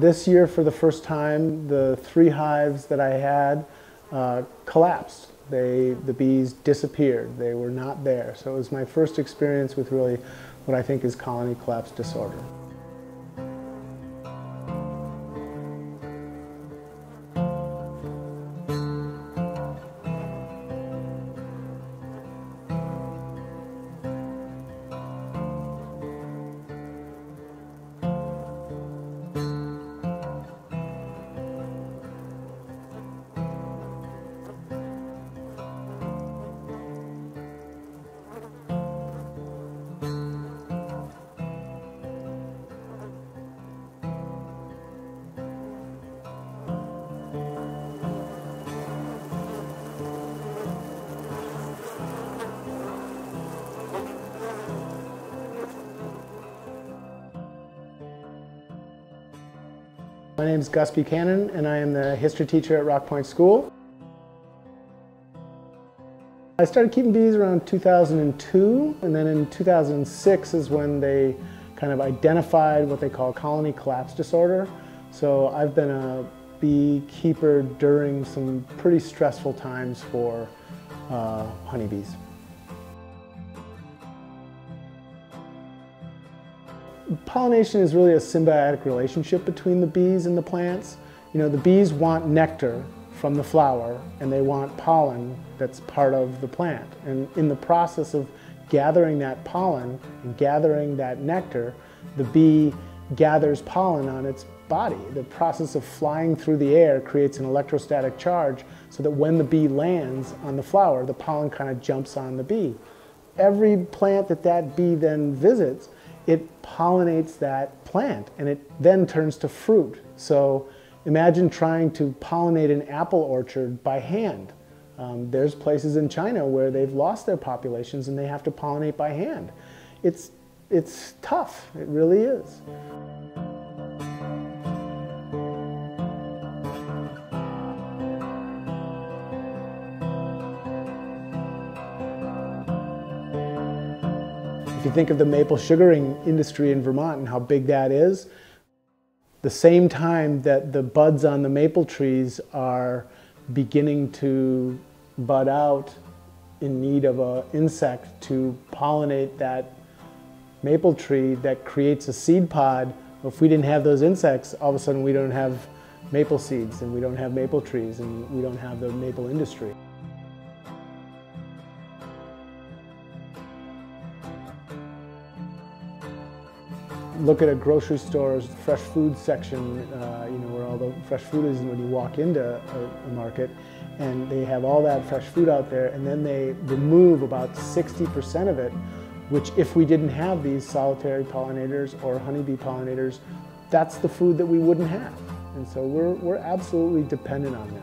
This year, for the first time, the 3 hives that I had collapsed. The bees disappeared. They were not there. So it was my first experience with really what I think is colony collapse disorder. My name is Gus Buchanan, and I am the history teacher at Rock Point School. I started keeping bees around 2002, and then in 2006 is when they kind of identified what they call colony collapse disorder. So I've been a beekeeper during some pretty stressful times for honeybees. Pollination is really a symbiotic relationship between the bees and the plants. You know, the bees want nectar from the flower and they want pollen that's part of the plant. And in the process of gathering that pollen and gathering that nectar, the bee gathers pollen on its body. The process of flying through the air creates an electrostatic charge so that when the bee lands on the flower, the pollen kind of jumps on the bee. Every plant that bee then visits, it pollinates that plant and it then turns to fruit. So imagine trying to pollinate an apple orchard by hand. There's places in China where they've lost their populations and they have to pollinate by hand. It's tough, it really is. If you think of the maple sugaring industry in Vermont and how big that is, the same time that the buds on the maple trees are beginning to bud out in need of an insect to pollinate that maple tree that creates a seed pod, if we didn't have those insects, all of a sudden we don't have maple seeds and we don't have maple trees and we don't have the maple industry. Look at a grocery store's fresh food section, you know, where all the fresh food is when you walk into a market, and they have all that fresh food out there, and then they remove about 60% of it, which if we didn't have these solitary pollinators or honeybee pollinators, that's the food that we wouldn't have. And so we're absolutely dependent on them.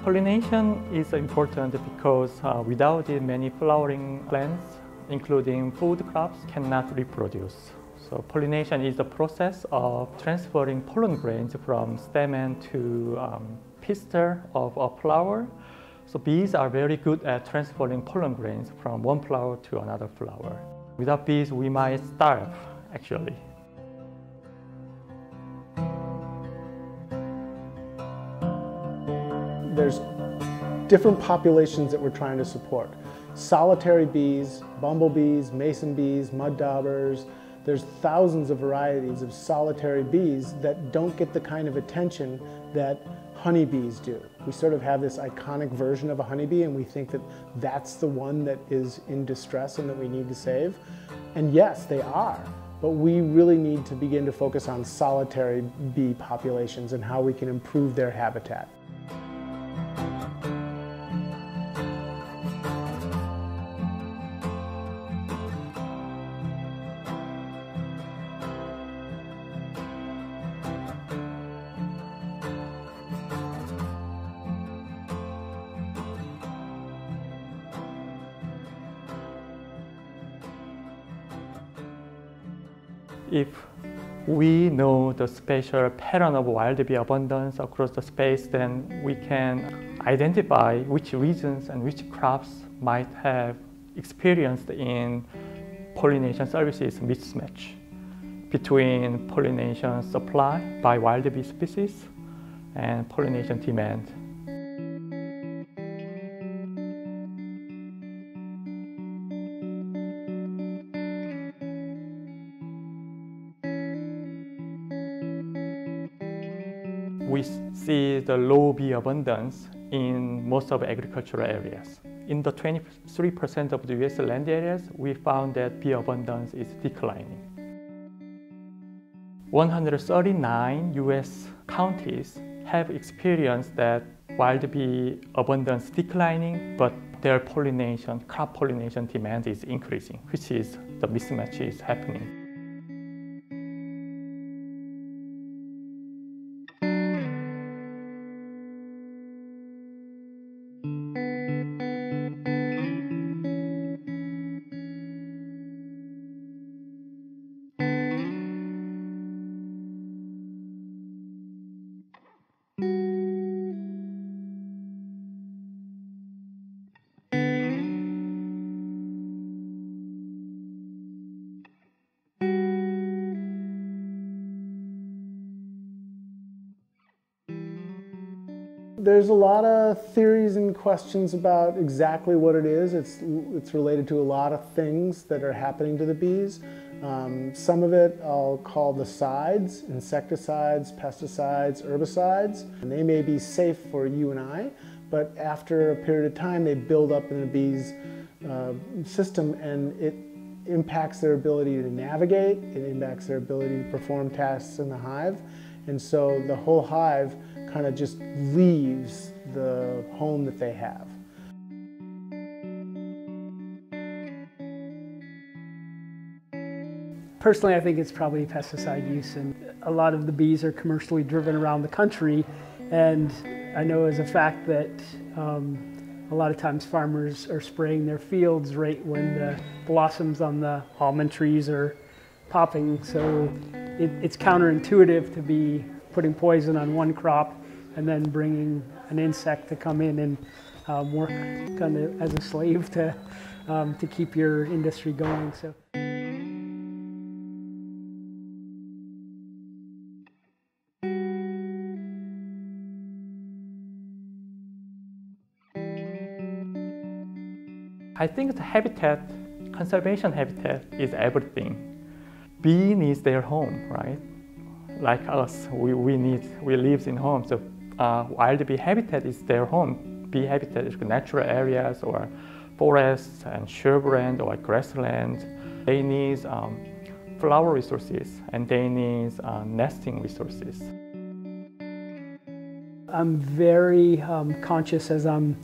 Pollination is important because without it, many flowering plants, including food crops, cannot reproduce. So pollination is the process of transferring pollen grains from stamen to pistil of a flower. So bees are very good at transferring pollen grains from one flower to another flower. Without bees, we might starve, actually. There's different populations that we're trying to support. Solitary bees, bumblebees, mason bees, mud daubers. There's thousands of varieties of solitary bees that don't get the kind of attention that honeybees do. We sort of have this iconic version of a honeybee and we think that that's the one that is in distress and that we need to save. And yes, they are. But we really need to begin to focus on solitary bee populations and how we can improve their habitat. If we know the spatial pattern of wild bee abundance across the space, then we can identify which regions and which crops might have experienced in pollination services mismatch between pollination supply by wild bee species and pollination demand. We see the low bee abundance in most of agricultural areas. In the 23% of the US land areas, we found that bee abundance is declining. 139 US counties have experienced that wild bee abundance declining, but their pollination, crop pollination demand is increasing, which is the mismatch is happening. There's a lot of theories and questions about exactly what it is. It's related to a lot of things that are happening to the bees. Some of it I'll call the sides, insecticides, pesticides, herbicides. And they may be safe for you and I, but after a period of time they build up in the bees' system, and it impacts their ability to navigate, it impacts their ability to perform tasks in the hive. And so the whole hive kind of just leaves the home that they have. Personally, I think it's probably pesticide use, and a lot of the bees are commercially driven around the country, and I know as a fact that a lot of times farmers are spraying their fields right when the blossoms on the almond trees are popping, so it's counterintuitive to be putting poison on one crop and then bringing an insect to come in and work kind of as a slave to keep your industry going. So. I think the habitat, conservation habitat is everything. Bee needs their home, right? Like us, we live in homes. So wild bee habitat is their home. Bee habitat is natural areas or forests and shrubland or grassland. They need flower resources and they need nesting resources. I'm very conscious as I'm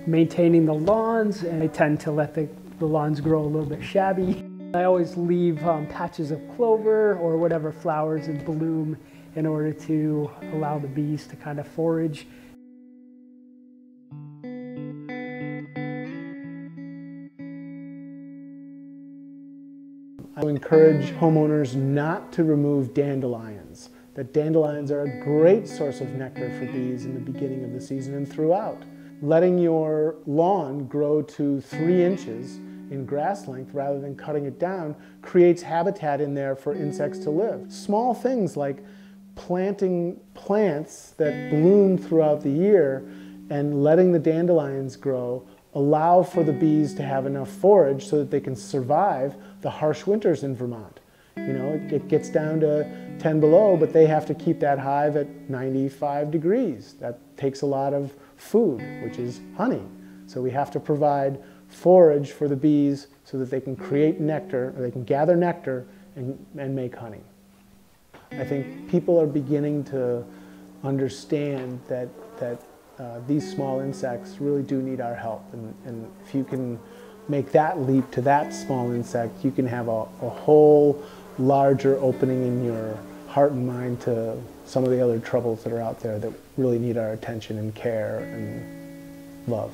maintaining the lawns, and I tend to let the lawns grow a little bit shabby. I always leave patches of clover or whatever flowers in bloom in order to allow the bees to kind of forage. I encourage homeowners not to remove dandelions. That dandelions are a great source of nectar for bees in the beginning of the season and throughout. Letting your lawn grow to 3 inches in grass length rather than cutting it down creates habitat in there for insects to live. Small things like planting plants that bloom throughout the year and letting the dandelions grow allow for the bees to have enough forage so that they can survive the harsh winters in Vermont. You know, it gets down to 10 below, but they have to keep that hive at 95 degrees. That takes a lot of food, which is honey. So we have to provide forage for the bees so that they can create nectar, or they can gather nectar and make honey. I think people are beginning to understand that these small insects really do need our help. And if you can make that leap to that small insect, you can have a whole larger opening in your heart and mind to some of the other troubles that are out there that really need our attention and care and love.